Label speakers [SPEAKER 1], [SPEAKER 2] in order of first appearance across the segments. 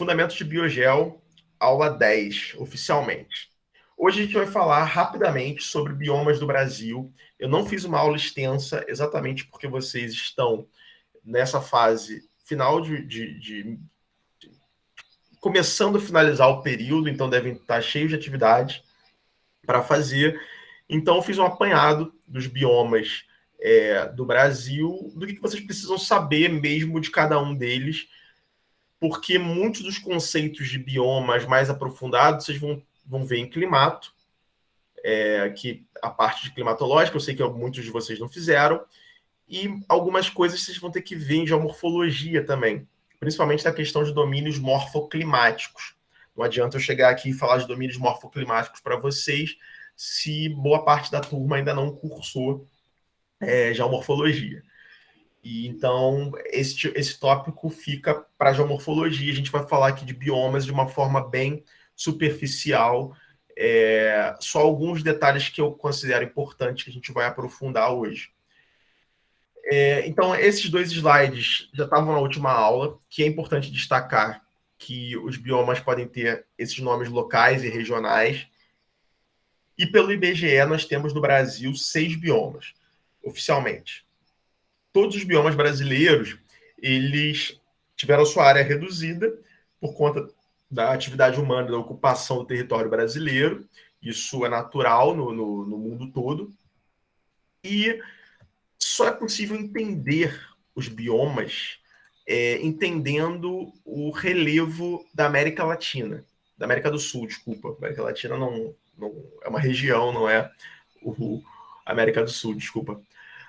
[SPEAKER 1] Fundamentos de Biogel, aula 10, oficialmente. Hoje a gente vai falar rapidamente sobre biomas do Brasil. Eu não fiz uma aula extensa, exatamente porque vocês estão nessa fase final começando a finalizar o período, então devem estar cheios de atividades para fazer. Então eu fiz um apanhado dos biomas do Brasil, do que vocês precisam saber mesmo de cada um deles, porque muitos dos conceitos de biomas mais aprofundados vocês vão ver em climato, que a parte de climatológica eu sei que muitos de vocês não fizeram, e algumas coisas vocês vão ter que ver em geomorfologia também, principalmente na questão de domínios morfoclimáticos. Não adianta eu chegar aqui e falar de domínios morfoclimáticos para vocês se boa parte da turma ainda não cursou geomorfologia. E então, esse tópico fica para a geomorfologia. A gente vai falar aqui de biomas de uma forma bem superficial. Só alguns detalhes que eu considero importantes que a gente vai aprofundar hoje. Então, esses dois slides já estavam na última aula, que é importante destacar que os biomas podem ter esses nomes locais e regionais. E pelo IBGE, nós temos no Brasil 6 biomas, oficialmente. Todos os biomas brasileiros, eles tiveram sua área reduzida por conta da atividade humana, da ocupação do território brasileiro. Isso é natural no mundo todo. E só é possível entender os biomas entendendo o relevo da América Latina, da América do Sul, desculpa. América Latina não é uma região, não é América do Sul, desculpa.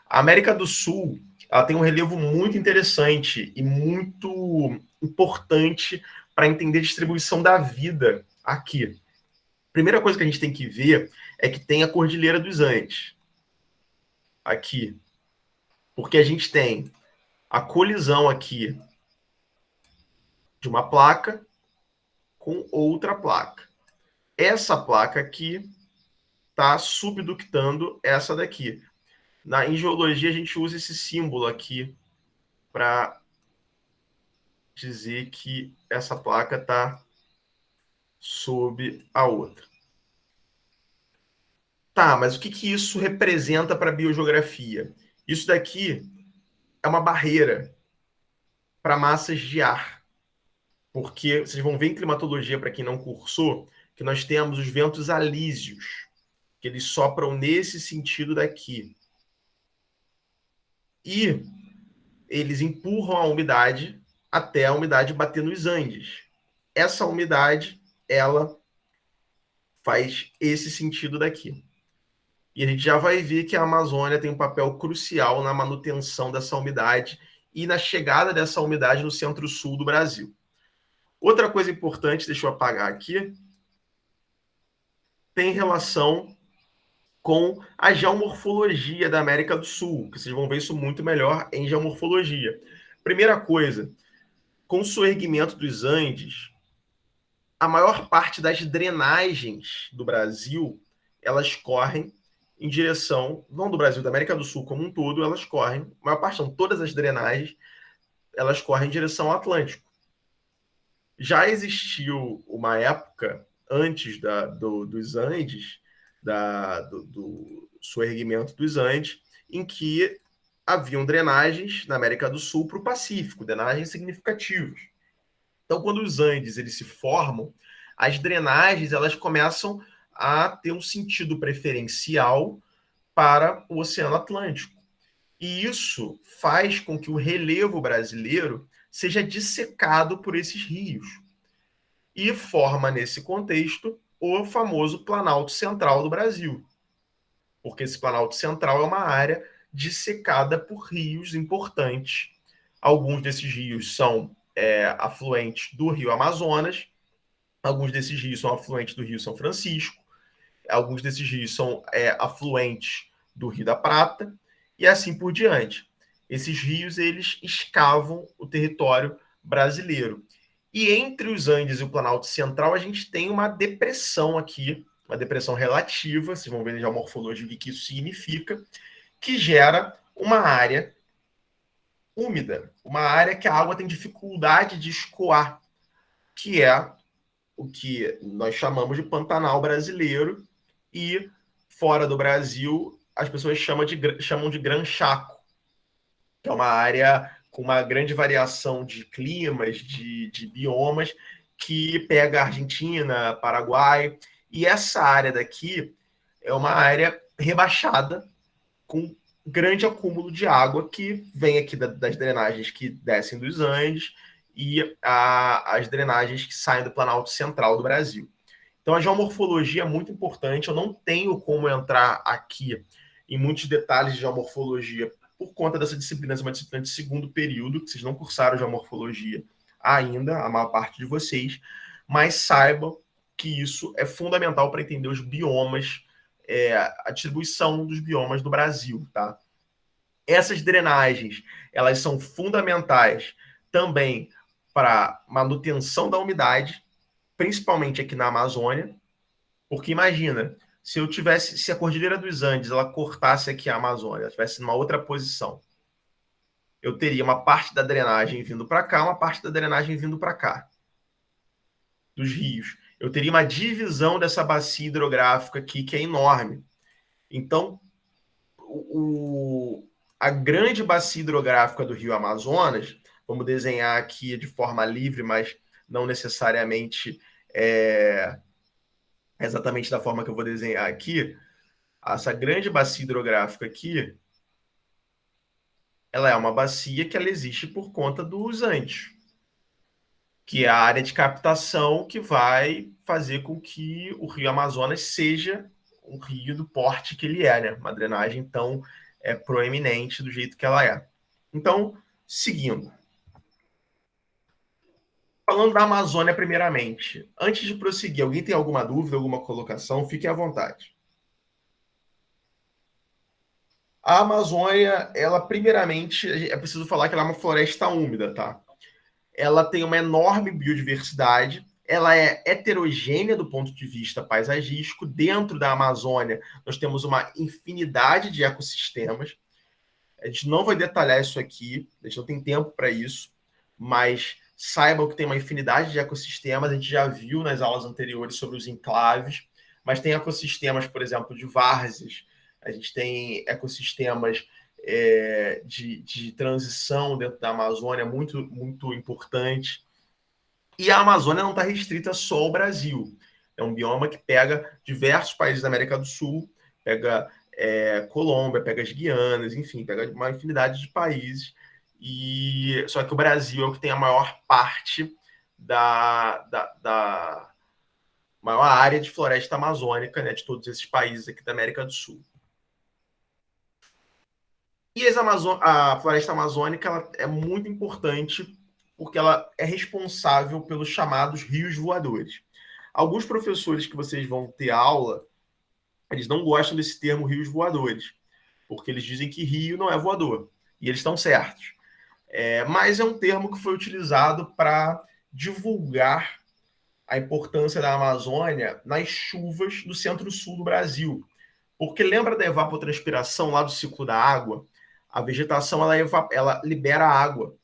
[SPEAKER 1] A América do Sul, ela tem um relevo muito interessante e muito importante para entender a distribuição da vida aqui. Primeira coisa que a gente tem que ver é que tem a Cordilheira dos Andes aqui, porque a gente tem a colisão aqui de uma placa com outra placa. Essa placa aqui está subductando essa daqui. Em geologia, a gente usa esse símbolo aqui para dizer que essa placa está sob a outra. Tá, mas o que isso representa para a biogeografia? Isso daqui é uma barreira para massas de ar. Porque vocês vão ver em climatologia, para quem não cursou, que nós temos os ventos alísios, que eles sopram nesse sentido daqui. E eles empurram a umidade até a umidade bater nos Andes. Essa umidade, ela faz esse sentido daqui. E a gente já vai ver que a Amazônia tem um papel crucial na manutenção dessa umidade e na chegada dessa umidade no centro-sul do Brasil. Outra coisa importante, deixa eu apagar aqui, tem relação com a geomorfologia da América do Sul, que vocês vão ver isso muito melhor em geomorfologia. Primeira coisa, com o soerguimento dos Andes, a maior parte das drenagens do Brasil, elas correm em direção, não do Brasil, da América do Sul como um todo, elas correm, a maior parte, são todas as drenagens, elas correm em direção ao Atlântico. Já existiu uma época, antes dos Andes, do soerguimento dos Andes, em que haviam drenagens na América do Sul para o Pacífico, drenagens significativas. Então, quando os Andes eles se formam, as drenagens elas começam a ter um sentido preferencial para o Oceano Atlântico. E isso faz com que o relevo brasileiro seja dissecado por esses rios. E forma, nesse contexto, o famoso Planalto Central do Brasil. Porque esse Planalto Central é uma área dissecada por rios importantes. Alguns desses rios são afluentes do Rio Amazonas, alguns desses rios são afluentes do Rio São Francisco, alguns desses rios são afluentes do Rio da Prata, e assim por diante. Esses rios, eles escavam o território brasileiro. E entre os Andes e o Planalto Central, a gente tem uma depressão aqui, uma depressão relativa, vocês vão ver já a morfologia o que isso significa, que gera uma área úmida, uma área que a água tem dificuldade de escoar, que é o que nós chamamos de Pantanal brasileiro, e fora do Brasil as pessoas chamam de Gran Chaco, que é uma área com uma grande variação de climas, de biomas, que pega Argentina, Paraguai, e essa área daqui é uma área rebaixada, com grande acúmulo de água que vem aqui das drenagens que descem dos Andes e as drenagens que saem do Planalto Central do Brasil. Então, a geomorfologia é muito importante. Eu não tenho como entrar aqui em muitos detalhes de geomorfologia por conta dessa disciplina, uma disciplina de segundo período, que vocês não cursaram geomorfologia ainda, a maior parte de vocês, mas saibam que isso é fundamental para entender os biomas, a distribuição dos biomas do Brasil, tá? Essas drenagens, elas são fundamentais também para manutenção da umidade, principalmente aqui na Amazônia, porque imagina, se a Cordilheira dos Andes ela cortasse aqui a Amazônia, estivesse numa outra posição, eu teria uma parte da drenagem vindo para cá, uma parte da drenagem vindo para cá, dos rios. Eu teria uma divisão dessa bacia hidrográfica aqui que é enorme. Então, a grande bacia hidrográfica do Rio Amazonas, vamos desenhar aqui de forma livre, mas não necessariamente exatamente da forma que eu vou desenhar aqui. Essa grande bacia hidrográfica aqui, ela é uma bacia que ela existe por conta dos Andes, que é a área de captação que vai fazer com que o Rio Amazonas seja um rio do porte que ele é, né? Uma drenagem tão proeminente do jeito que ela é. Então, seguindo. Falando da Amazônia primeiramente, antes de prosseguir, alguém tem alguma dúvida, alguma colocação? Fique à vontade. A Amazônia, ela primeiramente, é preciso falar que ela é uma floresta úmida, tá? Ela tem uma enorme biodiversidade, ela é heterogênea do ponto de vista paisagístico. Dentro da Amazônia, nós temos uma infinidade de ecossistemas. A gente não vai detalhar isso aqui, a gente não tem tempo para isso, mas saibam que tem uma infinidade de ecossistemas. A gente já viu nas aulas anteriores sobre os enclaves, mas tem ecossistemas, por exemplo, de várzeas, a gente tem ecossistemas de transição dentro da Amazônia muito, muito importante. E a Amazônia não está restrita só ao Brasil. É um bioma que pega diversos países da América do Sul, pega Colômbia, pega as Guianas, enfim, pega uma infinidade de países. E só que o Brasil é o que tem a maior parte da maior área de floresta amazônica, né, de todos esses países aqui da América do Sul. E a floresta amazônica ela é muito importante porque ela é responsável pelos chamados rios voadores. Alguns professores que vocês vão ter aula, eles não gostam desse termo rios voadores, porque eles dizem que rio não é voador, e eles estão certos. Mas é um termo que foi utilizado para divulgar a importância da Amazônia nas chuvas do centro-sul do Brasil. Porque lembra da evapotranspiração lá do ciclo da água? A vegetação ela libera água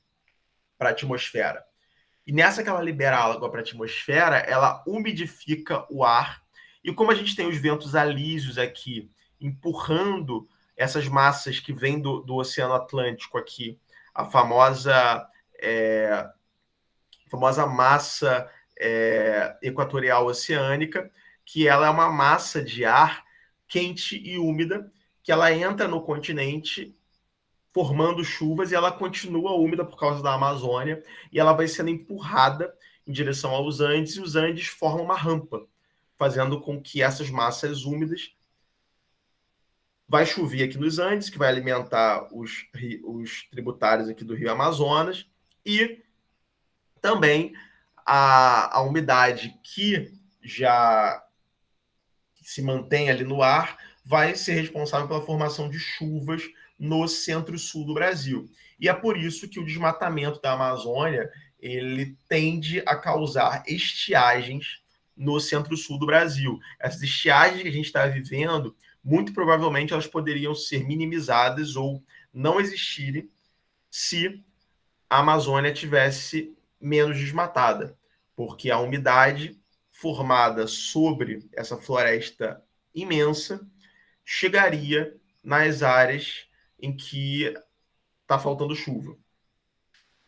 [SPEAKER 1] para a atmosfera. E nessa que ela libera água para a atmosfera, ela umidifica o ar. E como a gente tem os ventos alísios aqui empurrando essas massas que vêm do Oceano Atlântico aqui, a famosa massa equatorial oceânica, que ela é uma massa de ar quente e úmida, que ela entra no continente formando chuvas e ela continua úmida por causa da Amazônia e ela vai sendo empurrada em direção aos Andes e os Andes formam uma rampa, fazendo com que essas massas úmidas vai chover aqui nos Andes, que vai alimentar os tributários aqui do Rio Amazonas, e também a umidade que já se mantém ali no ar vai ser responsável pela formação de chuvas no centro-sul do Brasil. E é por isso que o desmatamento da Amazônia ele tende a causar estiagens no centro-sul do Brasil. Essas estiagens que a gente está vivendo, muito provavelmente elas poderiam ser minimizadas ou não existirem se a Amazônia tivesse menos desmatada. porque a umidade formada sobre essa floresta imensa chegaria nas áreas em que está faltando chuva.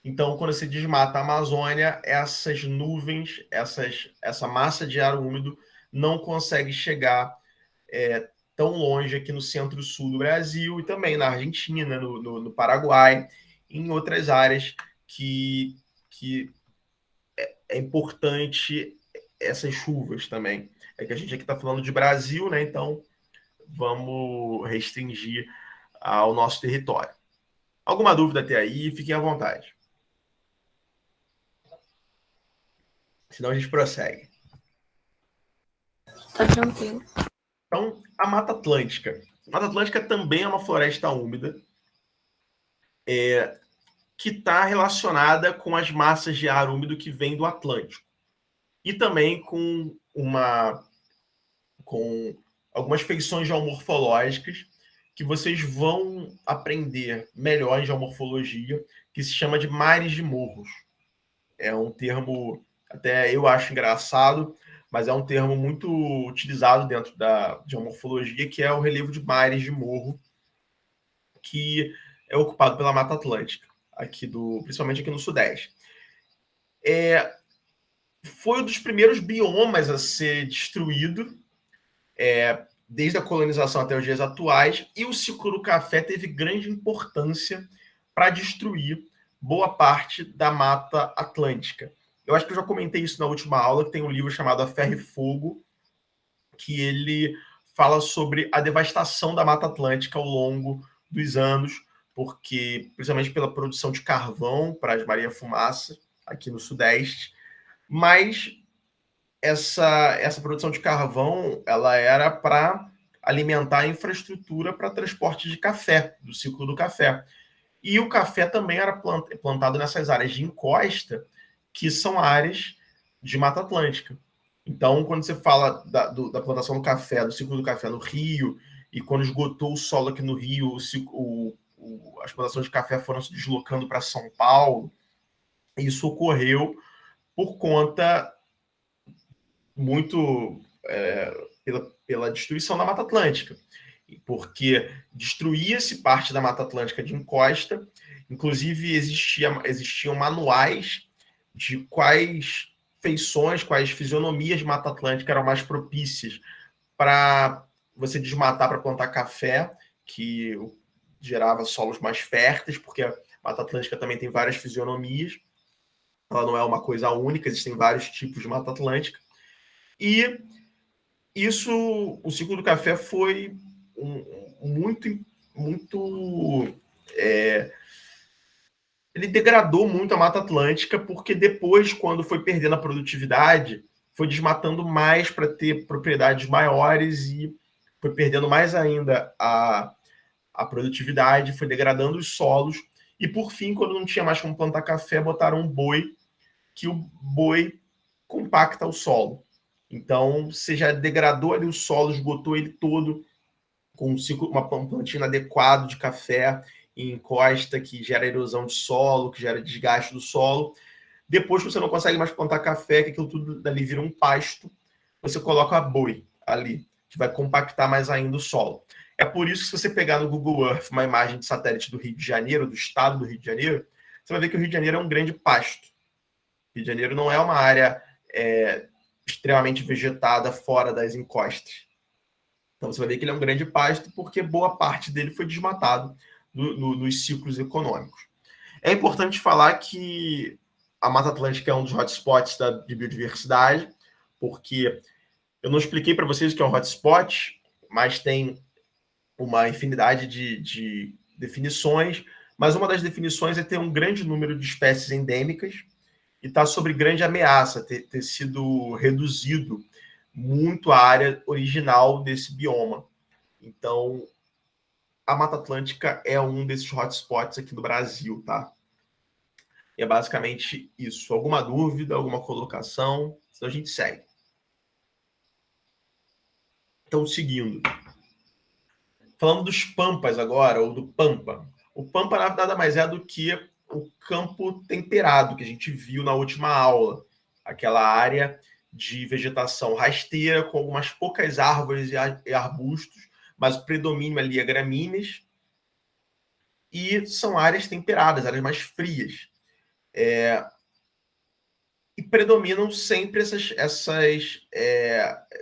[SPEAKER 1] Então, quando você desmata a Amazônia, essas nuvens, essa massa de ar úmido não consegue chegar tão longe aqui no centro-sul do Brasil e também na Argentina, no Paraguai, em outras áreas que é importante essas chuvas também. É que a gente aqui está falando de Brasil, né? Então vamos restringir ao nosso território. Alguma dúvida até aí? Fiquem à vontade. Senão a gente prossegue.
[SPEAKER 2] Tá tranquilo.
[SPEAKER 1] Então, a Mata Atlântica. A Mata Atlântica também é uma floresta úmida que está relacionada com as massas de ar úmido que vêm do Atlântico. E também com algumas feições geomorfológicas que vocês vão aprender melhor em geomorfologia, que se chama de mares de morros. É um termo, até eu acho engraçado, mas é um termo muito utilizado dentro da geomorfologia, que é o relevo de mares de morro, que é ocupado pela Mata Atlântica, principalmente aqui no Sudeste. Foi um dos primeiros biomas a ser destruído, desde a colonização até os dias atuais, e o ciclo do café teve grande importância para destruir boa parte da Mata Atlântica. Eu acho que eu já comentei isso na última aula, que tem um livro chamado A Ferro e Fogo, que ele fala sobre a devastação da Mata Atlântica ao longo dos anos, porque, principalmente pela produção de carvão para as Maria Fumaça, aqui no Sudeste, mas essa produção de carvão ela era para alimentar a infraestrutura para transporte de café, do ciclo do café. E o café também era plantado nessas áreas de encosta, que são áreas de Mata Atlântica. Então, quando você fala da plantação do café, do ciclo do café no Rio, e quando esgotou o solo aqui no Rio, as plantações de café foram se deslocando para São Paulo, isso ocorreu por conta muito pela destruição da Mata Atlântica, porque destruía-se parte da Mata Atlântica de encosta, inclusive existiam manuais de quais feições, quais fisionomias de Mata Atlântica eram mais propícias para você desmatar para plantar café, que gerava solos mais férteis, porque a Mata Atlântica também tem várias fisionomias, ela não é uma coisa única, existem vários tipos de Mata Atlântica. E o ciclo do café foi ele degradou muito a Mata Atlântica, porque depois, quando foi perdendo a produtividade, foi desmatando mais para ter propriedades maiores e foi perdendo mais ainda a produtividade, foi degradando os solos. E, por fim, quando não tinha mais como plantar café, botaram um boi, que o boi compacta o solo. Então, você já degradou ali o solo, esgotou ele todo, com uma plantina inadequado de café em encosta, que gera erosão de solo, que gera desgaste do solo. Depois que você não consegue mais plantar café, que aquilo tudo ali vira um pasto, você coloca boi ali, que vai compactar mais ainda o solo. É por isso que, se você pegar no Google Earth uma imagem de satélite do Rio de Janeiro, do estado do Rio de Janeiro, você vai ver que o Rio de Janeiro é um grande pasto. O Rio de Janeiro não é uma área extremamente vegetada fora das encostas. Então você vai ver que ele é um grande pasto porque boa parte dele foi desmatado nos ciclos econômicos. É importante falar que a Mata Atlântica é um dos hotspots de biodiversidade, porque eu não expliquei para vocês o que é um hotspot, mas tem uma infinidade de definições, mas uma das definições é ter um grande número de espécies endêmicas e está sob grande ameaça, ter sido reduzido muito a área original desse bioma. Então, a Mata Atlântica é um desses hotspots aqui no Brasil, tá? E é basicamente isso. Alguma dúvida, alguma colocação? Senão a gente segue. Então, seguindo. Falando dos pampas agora, ou do pampa. O pampa nada mais é do que o campo temperado que a gente viu na última aula, aquela área de vegetação rasteira, com algumas poucas árvores e arbustos, mas o predomínio ali é gramíneas, e são áreas temperadas, áreas mais frias. E predominam sempre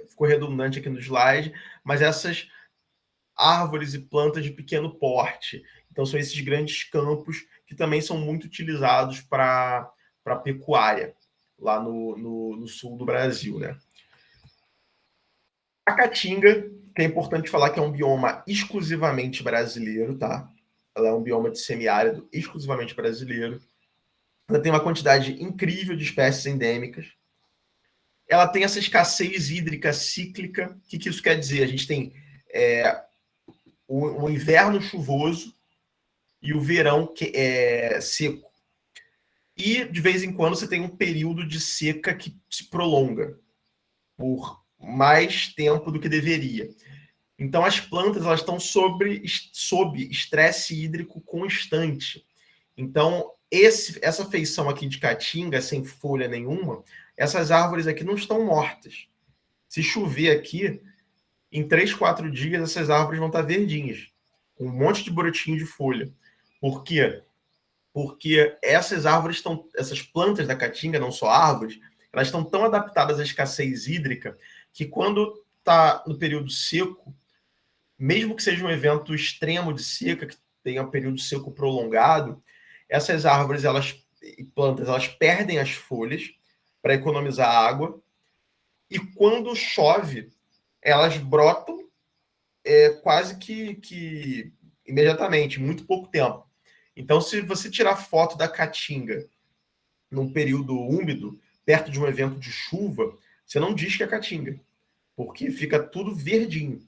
[SPEAKER 1] ficou redundante aqui no slide, mas essas árvores e plantas de pequeno porte. Então, são esses grandes campos que também são muito utilizados para pecuária, lá no sul do Brasil, né? A Caatinga, que é importante falar que é um bioma exclusivamente brasileiro, tá? Ela é um bioma de semiárido exclusivamente brasileiro. Ela tem uma quantidade incrível de espécies endêmicas. Ela tem essa escassez hídrica cíclica. O que isso quer dizer? A gente tem o inverno chuvoso e o verão seco. E, de vez em quando, você tem um período de seca que se prolonga por mais tempo do que deveria. Então, as plantas elas estão sob estresse hídrico constante. Então, essa feição aqui de caatinga, sem folha nenhuma, essas árvores aqui não estão mortas. Se chover aqui, em 3, 4 dias, essas árvores vão estar verdinhas, com um monte de brotinho de folha. Por quê? Porque essas plantas da caatinga, não só árvores, elas estão tão adaptadas à escassez hídrica que quando está no período seco, mesmo que seja um evento extremo de seca, que tenha um período seco prolongado, essas árvores e plantas elas perdem as folhas para economizar água, e quando chove, elas brotam quase que imediatamente, muito pouco tempo. Então, se você tirar foto da caatinga num período úmido, perto de um evento de chuva, você não diz que é caatinga, porque fica tudo verdinho.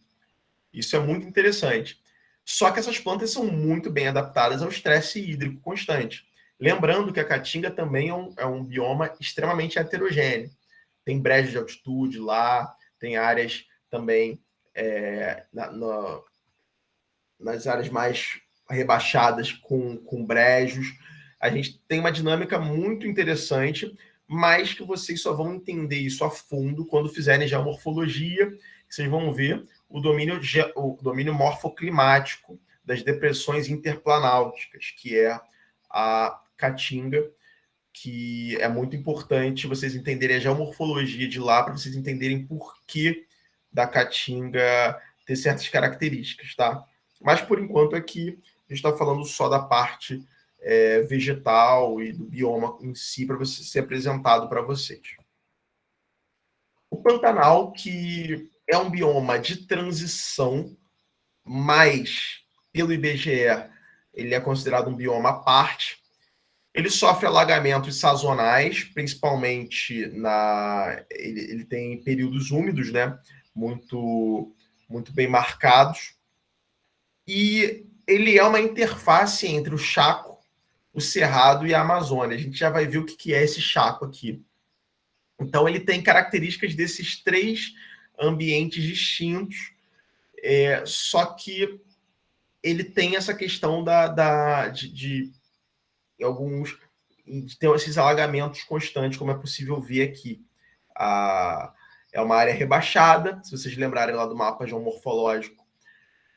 [SPEAKER 1] Isso é muito interessante. Só que essas plantas são muito bem adaptadas ao estresse hídrico constante. Lembrando que a caatinga também é um bioma extremamente heterogêneo. Tem brejos de altitude lá, tem áreas também nas áreas mais rebaixadas com brejos. A gente tem uma dinâmica muito interessante, mas que vocês só vão entender isso a fundo quando fizerem geomorfologia. Vocês vão ver o domínio morfoclimático das depressões interplanáuticas, que é a caatinga, que é muito importante vocês entenderem a geomorfologia de lá para vocês entenderem por que da caatinga ter certas características, tá? Mas por enquanto aqui a gente está falando só da parte vegetal e do bioma em si para ser apresentado para vocês. O Pantanal, que é um bioma de transição, mas pelo IBGE ele é considerado um bioma à parte. Ele sofre alagamentos sazonais, principalmente ele tem períodos úmidos, né? Muito, muito bem marcados. E ele é uma interface entre o Chaco, o Cerrado e a Amazônia. A gente já vai ver o que é esse Chaco aqui. Então, ele tem características desses 3 ambientes distintos, só que ele tem essa questão de ter esses alagamentos constantes, como é possível ver aqui. É uma área rebaixada, se vocês lembrarem lá do mapa geomorfológico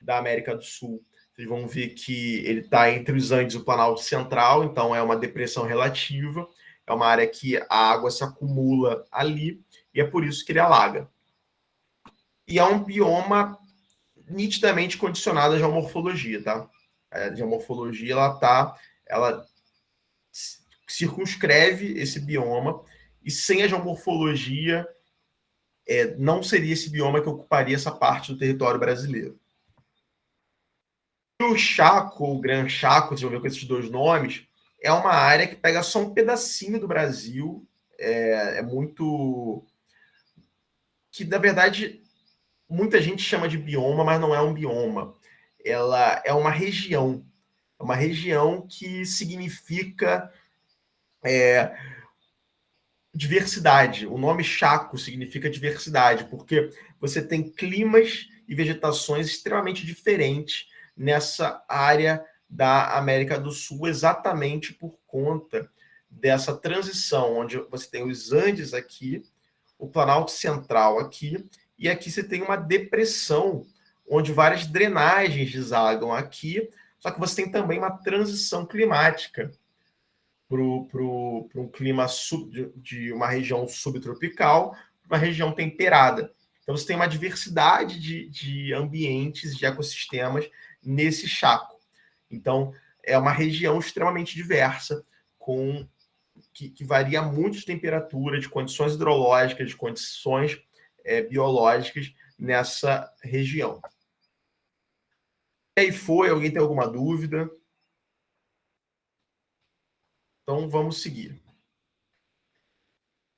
[SPEAKER 1] da América do Sul, vocês vão ver que ele está entre os Andes e o Planalto Central, então é uma depressão relativa, é uma área que a água se acumula ali, e é por isso que ele alaga. E é um bioma nitidamente condicionado à geomorfologia, tá? A geomorfologia, ela circunscreve esse bioma, e sem a geomorfologia, não seria esse bioma que ocuparia essa parte do território brasileiro. O Chaco, o Gran Chaco, vocês vão ver com esses 2 nomes, é uma área que pega só um pedacinho do Brasil, muito... que, na verdade, muita gente chama de bioma, mas não é um bioma. Ela é uma região que significa diversidade. O nome Chaco significa diversidade, porque você tem climas e vegetações extremamente diferentes nessa área da América do Sul, exatamente por conta dessa transição, onde você tem os Andes aqui, o Planalto Central aqui, e aqui você tem uma depressão, onde várias drenagens desagam aqui, só que você tem também uma transição climática para um clima de uma região subtropical, uma região temperada. Então você tem uma diversidade de ambientes, de ecossistemas nesse chaco. Então é uma região extremamente diversa, que varia muito de temperatura, de condições hidrológicas, de condições biológicas nessa região. E aí foi, alguém tem alguma dúvida? Então vamos seguir.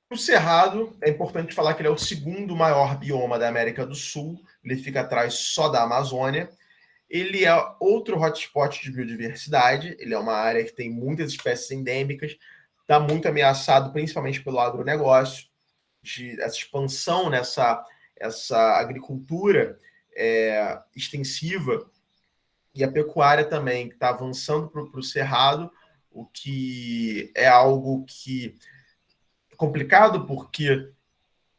[SPEAKER 1] O Cerrado, é importante falar que ele é o segundo maior bioma da América do Sul, ele fica atrás só da Amazônia. Ele é outro hotspot de biodiversidade, ele é uma área que tem muitas espécies endêmicas, está muito ameaçado principalmente pelo agronegócio, essa expansão essa agricultura extensiva, e a pecuária também está avançando para o Cerrado, o que é algo que é complicado, porque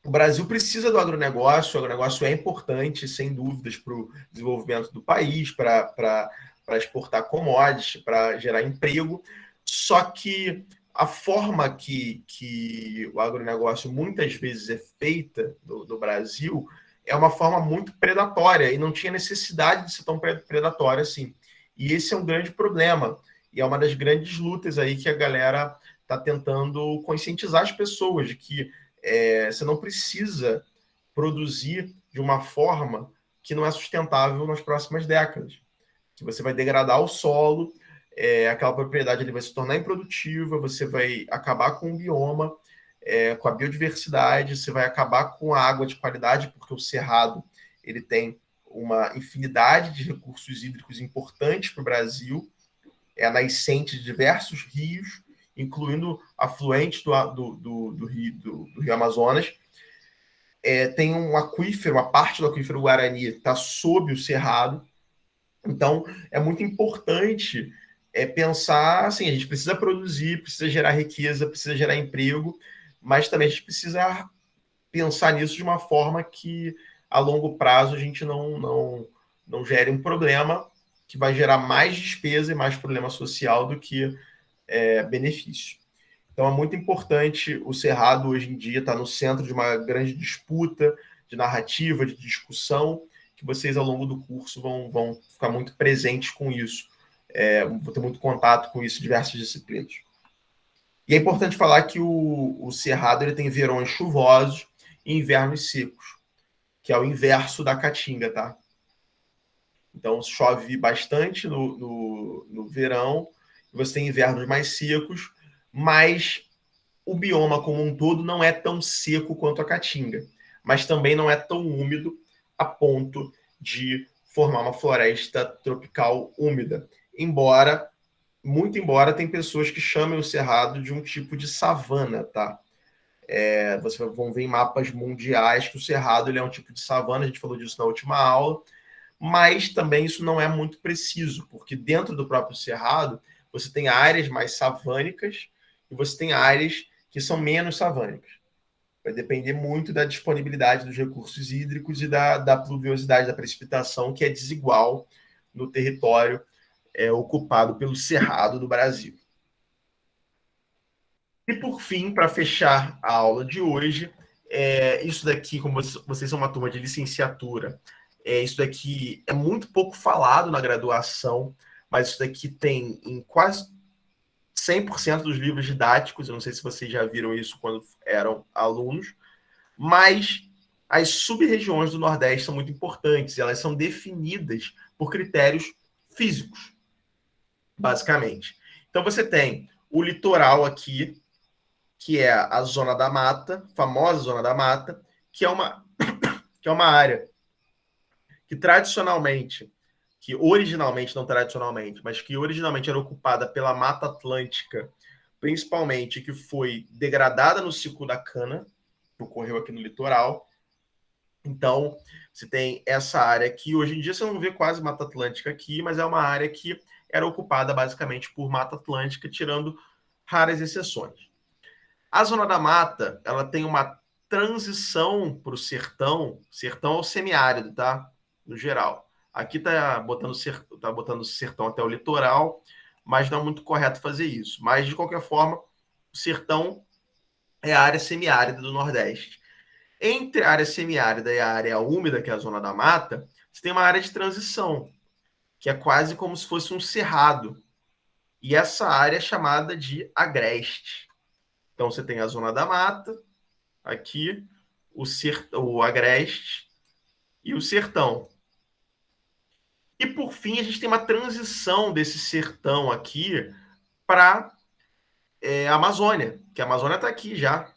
[SPEAKER 1] o Brasil precisa do agronegócio, o agronegócio é importante, sem dúvidas, para o desenvolvimento do país, para exportar commodities, para gerar emprego, só que a forma que o agronegócio muitas vezes é feita do Brasil é uma forma muito predatória, e não tinha necessidade de ser tão predatória assim. E esse é um grande problema, e é uma das grandes lutas aí que a galera está tentando conscientizar as pessoas de que você não precisa produzir de uma forma que não é sustentável nas próximas décadas. Que você vai degradar o solo, aquela propriedade ele vai se tornar improdutiva, você vai acabar com o bioma, com a biodiversidade, você vai acabar com a água de qualidade, porque o Cerrado ele tem uma infinidade de recursos hídricos importantes para o Brasil, é a nascente de diversos rios, incluindo afluentes do Rio Amazonas. Tem um aquífero, uma parte do aquífero Guarani está sob o Cerrado. Então, é muito importante pensar assim, a gente precisa produzir, precisa gerar riqueza, precisa gerar emprego, mas também a gente precisa pensar nisso de uma forma que, a longo prazo, a gente não gere um problema que vai gerar mais despesa e mais problema social do que benefício. Então é muito importante, o Cerrado hoje em dia está no centro de uma grande disputa, de narrativa, de discussão, que vocês ao longo do curso vão ficar muito presentes com isso, vou ter muito contato com isso em diversas disciplinas. E é importante falar que o Cerrado ele tem verões chuvosos e invernos secos, que é o inverso da Caatinga, tá? Então chove bastante no verão, você tem invernos mais secos, mas o bioma como um todo não é tão seco quanto a Caatinga, mas também não é tão úmido a ponto de formar uma floresta tropical úmida. Muito embora tem pessoas que chamem o Cerrado de um tipo de savana, tá? Vocês vão ver em mapas mundiais que o Cerrado ele é um tipo de savana, a gente falou disso na última aula, mas também isso não é muito preciso, porque dentro do próprio Cerrado você tem áreas mais savânicas e você tem áreas que são menos savânicas. Vai depender muito da disponibilidade dos recursos hídricos e da pluviosidade da precipitação, que é desigual no território ocupado pelo Cerrado do Brasil. E por fim, para fechar a aula de hoje, isso daqui, como vocês são uma turma de licenciatura, isso daqui é muito pouco falado na graduação, mas isso daqui tem em quase 100% dos livros didáticos. Eu não sei se vocês já viram isso quando eram alunos, mas as sub-regiões do Nordeste são muito importantes. Elas são definidas por critérios físicos, basicamente. Então você tem o litoral aqui, que é a Zona da Mata, famosa Zona da Mata, que é uma área que tradicionalmente, que originalmente, não tradicionalmente, mas que originalmente era ocupada pela Mata Atlântica, principalmente, que foi degradada no ciclo da cana, que ocorreu aqui no litoral. Então, você tem essa área que hoje em dia você não vê quase Mata Atlântica aqui, mas é uma área que era ocupada basicamente por Mata Atlântica, tirando raras exceções. A zona da mata, ela tem uma transição para o sertão. Sertão é o semiárido, tá? No geral. Aqui tá botando sertão até o litoral, mas não é muito correto fazer isso. Mas, de qualquer forma, o sertão é a área semiárida do Nordeste. Entre a área semiárida e a área úmida, que é a zona da mata, você tem uma área de transição, que é quase como se fosse um cerrado. E essa área é chamada de agreste. Então, você tem a zona da mata, aqui, o agreste e o sertão. E, por fim, a gente tem uma transição desse sertão aqui para a Amazônia, que a Amazônia está aqui já,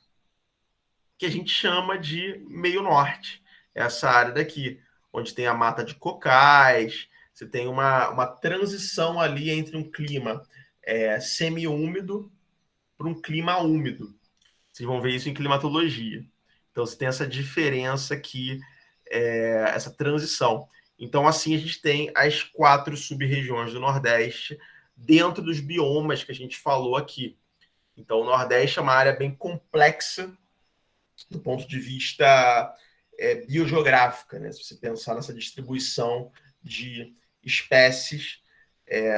[SPEAKER 1] que a gente chama de meio norte. Essa área daqui, onde tem a mata de cocais, você tem uma transição ali entre um clima semi-úmido para um clima úmido. Vocês vão ver isso em climatologia. Então, você tem essa diferença aqui, essa transição. Então, assim, a gente tem as 4 sub-regiões do Nordeste dentro dos biomas que a gente falou aqui. Então, o Nordeste é uma área bem complexa do ponto de vista biogeográfica, né? Se você pensar nessa distribuição de espécies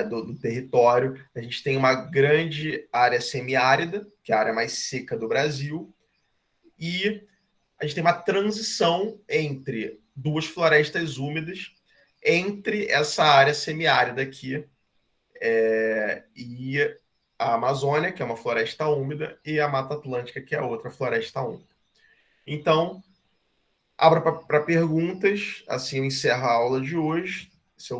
[SPEAKER 1] do território, a gente tem uma grande área semiárida, que é a área mais seca do Brasil, e a gente tem uma transição entre 2 florestas úmidas, entre essa área semiárida aqui e a Amazônia, que é uma floresta úmida, e a Mata Atlântica, que é outra floresta úmida. Então, abro para perguntas, assim eu encerro a aula de hoje.